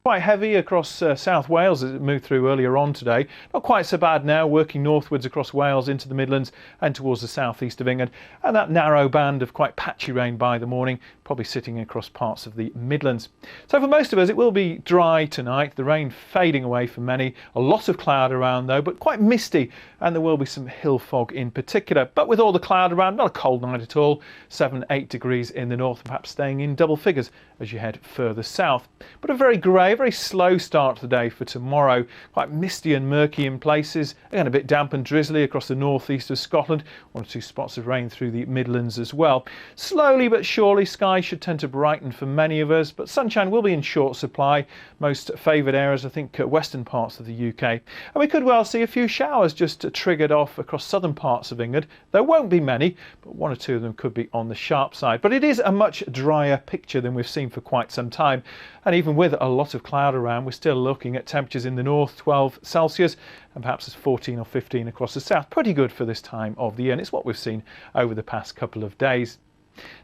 Quite heavy across South Wales as it moved through earlier on today. Not quite so bad now, working northwards across Wales into the Midlands and towards the southeast of England. And that narrow band of quite patchy rain by the morning, probably sitting across parts of the Midlands. So for most of us, it will be dry tonight. The rain fading away for many. A lot of cloud around though, but quite misty. And there will be some hill fog in particular. But with all the cloud around, not a cold night at all. 7-8 degrees in the north, perhaps staying in double figures as you head further south. But a very grey, very slow start to the day for tomorrow. Quite misty and murky in places. Again, a bit damp and drizzly across the northeast of Scotland. 1 or 2 spots of rain through the Midlands as well. Slowly but surely, skies should tend to brighten for many of us, but sunshine will be in short supply. Most favoured areas, I think, western parts of the UK. And we could well see a few showers just triggered off across southern parts of England. There won't be many, but 1 or 2 of them could be on the sharp side. But it is a much drier picture than we've seen for quite some time. And even with a lot of cloud around, we're still looking at temperatures in the north 12 Celsius and perhaps as 14 or 15 across the south. Pretty good for this time of the year, and it's what we've seen over the past couple of days.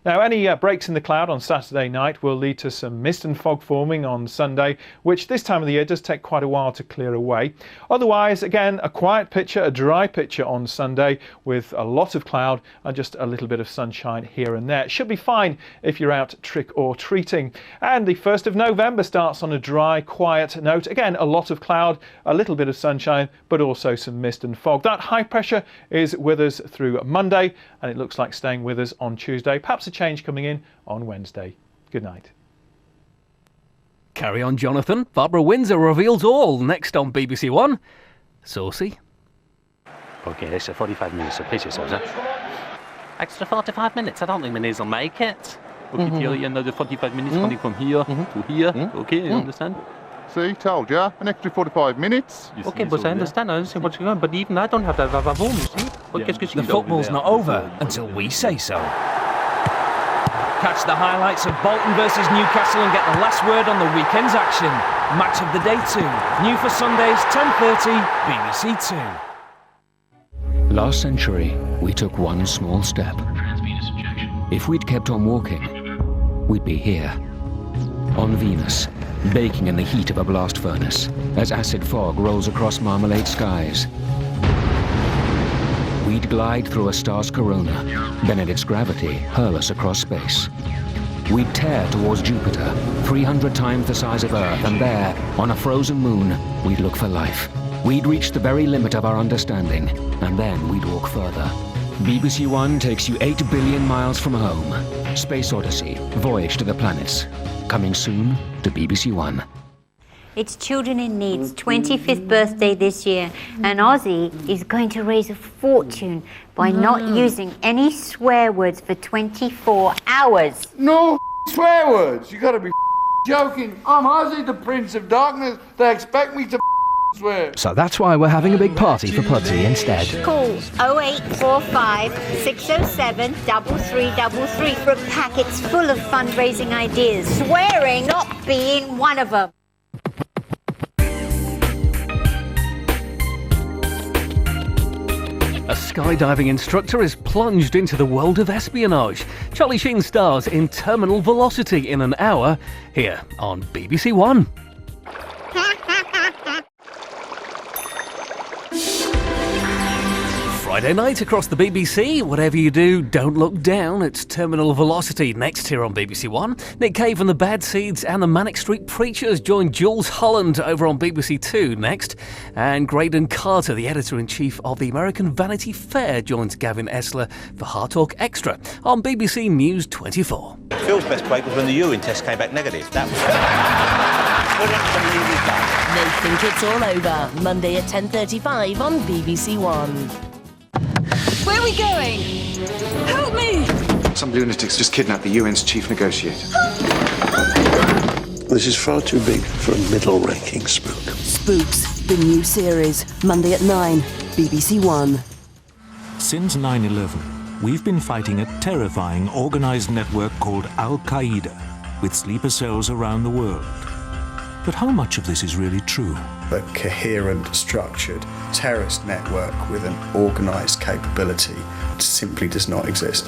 Now, any breaks in the cloud on Saturday night will lead to some mist and fog forming on Sunday, which this time of the year does take quite a while to clear away. Otherwise, again, a quiet picture, a dry picture on Sunday with a lot of cloud and just a little bit of sunshine here and there. It should be fine if you're out trick or treating. And the 1st of November starts on a dry, quiet note. Again, a lot of cloud, a little bit of sunshine, but also some mist and fog. That high pressure is with us through Monday, and it looks like staying with us on Tuesday. Perhaps a change coming in on Wednesday. Good night. Carry on, Jonathan. Barbara Windsor reveals all next on BBC One. Saucy. OK, extra 45 minutes, so pace yourselves, Extra 45 minutes? I don't think my knees will make it. OK, Thierry, another 45 minutes coming from here to here. OK, you understand? See, told ya, an extra 45 minutes. OK, but I understand what's going on, but even I don't have that vavavoom, you see? The football's not over until we say so. Catch the highlights of Bolton versus Newcastle and get the last word on the weekend's action. Match of the day 2. New for Sundays, 10:30, BBC 2. Last century, we took one small step. If we'd kept on walking, we'd be here. On Venus, baking in the heat of a blast furnace, as acid fog rolls across marmalade skies. We'd glide through a star's corona, then at its gravity, hurl us across space. We'd tear towards Jupiter, 300 times the size of Earth, and there, on a frozen moon, we'd look for life. We'd reach the very limit of our understanding, and then we'd walk further. BBC One takes you 8 billion miles from home. Space Odyssey, Voyage to the Planets. Coming soon to BBC One. It's Children in Need's 25th birthday this year, and Ozzy is going to raise a fortune by not using any swear words for 24 hours. No swear words? You gotta be joking. I'm Ozzy, the Prince of Darkness. They expect me to swear. So that's why we're having a big party for Pudsey instead. Call 0845 607 3333 for packets full of fundraising ideas. Swearing not being one of them. A skydiving instructor is plunged into the world of espionage. Charlie Sheen stars in Terminal Velocity in an hour, here on BBC One. Friday night across the BBC. Whatever you do, don't look down. It's Terminal Velocity next here on BBC One. Nick Cave and the Bad Seeds and the Manic Street Preachers join Jules Holland over on BBC Two next. And Graydon Carter, the editor-in-chief of the American Vanity Fair, joins Gavin Esler for Hard Talk Extra on BBC News 24. Phil's best break was when the urine test came back negative. That was... They think it's all over. Monday at 10:35 on BBC One. Where are we going? Help me! Some lunatics just kidnapped the UN's chief negotiator. This is far too big for a middle-ranking spook. Spooks, the new series, Monday at 9, BBC One. Since 9/11, we've been fighting a terrifying organized network called Al-Qaeda, with sleeper cells around the world. But how much of this is really true? A coherent, structured terrorist network with an organized capability simply does not exist.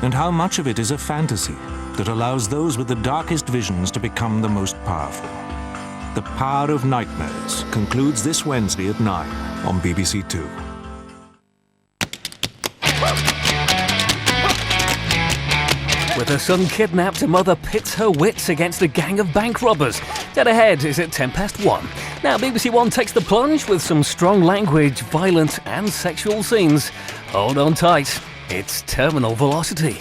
And how much of it is a fantasy that allows those with the darkest visions to become the most powerful? The Power of Nightmares concludes this Wednesday at 9 on BBC Two. With her son kidnapped, a mother pits her wits against a gang of bank robbers. Dead Ahead is at 1:10. Now BBC One takes the plunge with some strong language, violent and sexual scenes. Hold on tight, it's Terminal Velocity.